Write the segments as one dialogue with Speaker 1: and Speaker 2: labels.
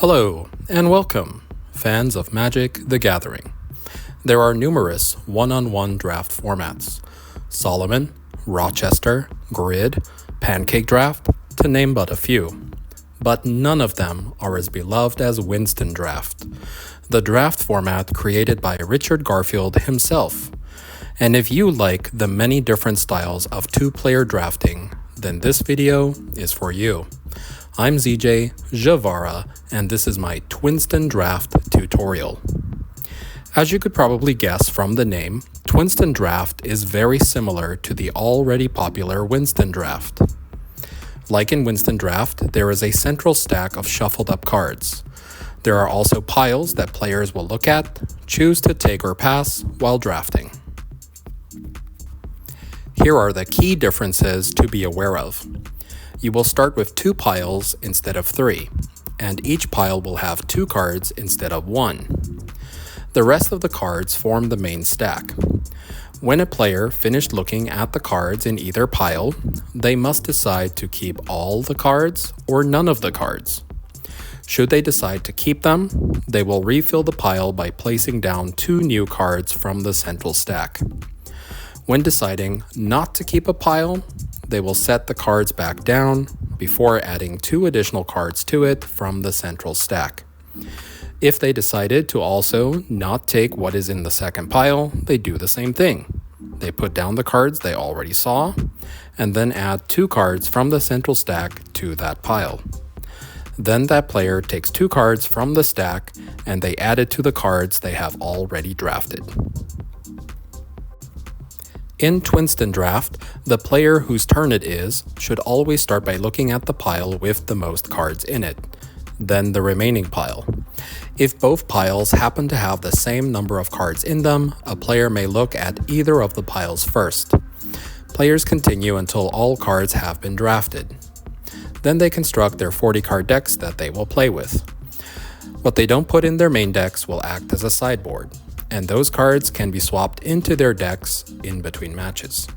Speaker 1: Hello, and welcome, fans of Magic: The Gathering. There are numerous one-on-one draft formats: Solomon, Rochester, Grid, Pancake Draft, to name but a few. But none of them are as beloved as Winston Draft, the draft format created by Richard Garfield himself. And if you like the many different styles of two-player drafting, then this video is for you. I'm Zjivarra, and this is my Twinston Draft tutorial. As you could probably guess from the name, Twinston Draft is very similar to the already popular Winston Draft. Like in Winston Draft, there is a central stack of shuffled up cards. There are also piles that players will look at, choose to take or pass while drafting. Here are the key differences to be aware of. You will start with 2 piles instead of 3, and each pile will have 2 cards instead of 1. The rest of the cards form the main stack. When a player finished looking at the cards in either pile, they must decide to keep all the cards or none of the cards. Should they decide to keep them, they will refill the pile by placing down 2 new cards from the central stack. When deciding not to keep a pile, they will set the cards back down before adding 2 additional cards to it from the central stack. If they decided to also not take what is in the second pile, they do the same thing. They put down the cards they already saw, and then add 2 cards from the central stack to that pile. Then that player takes 2 cards from the stack, and they add it to the cards they have already drafted. In Twinston Draft, the player whose turn it is should always start by looking at the pile with the most cards in it, then the remaining pile. If both piles happen to have the same number of cards in them, a player may look at either of the piles first. Players continue until all cards have been drafted. Then they construct their 40-card decks that they will play with. What they don't put in their main decks will act as a sideboard, and those cards can be swapped into their decks in between matches.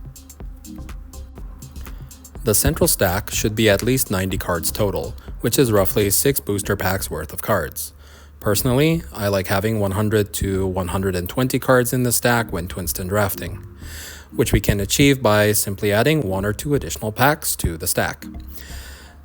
Speaker 1: The central stack should be at least 90 cards total, which is roughly 6 booster packs worth of cards. Personally, I like having 100 to 120 cards in the stack when Twinston drafting, which we can achieve by simply adding 1 or 2 additional packs to the stack.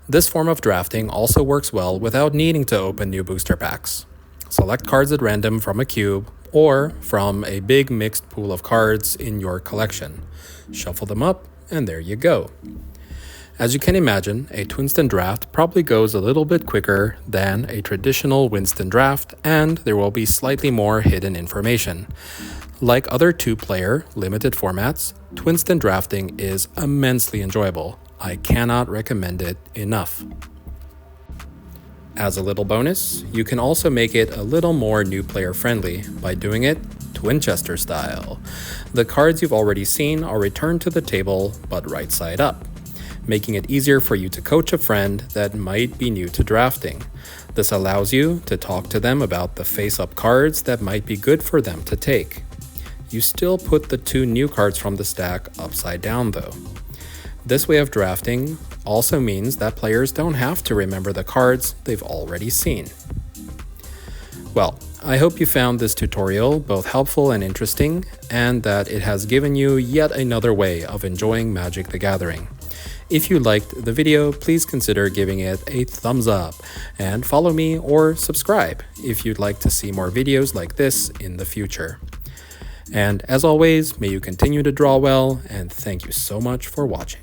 Speaker 1: This form of drafting also works well without needing to open new booster packs. Select cards at random from a cube or from a big mixed pool of cards in your collection. Shuffle them up, and there you go. As you can imagine, a Twinston Draft probably goes a little bit quicker than a traditional Winston Draft, and there will be slightly more hidden information. Like other 2-player limited formats, Twinston drafting is immensely enjoyable. I cannot recommend it enough. As a little bonus, you can also make it a little more new player friendly by doing it Winchester style. The cards you've already seen are returned to the table but right side up, making it easier for you to coach a friend that might be new to drafting. This allows you to talk to them about the face-up cards that might be good for them to take. You still put the 2 new cards from the stack upside down though. This way of drafting also means that players don't have to remember the cards they've already seen. Well, I hope you found this tutorial both helpful and interesting, and that it has given you yet another way of enjoying Magic: The Gathering. If you liked the video, please consider giving it a thumbs up, and follow me or subscribe if you'd like to see more videos like this in the future. And as always, may you continue to draw well, and thank you so much for watching.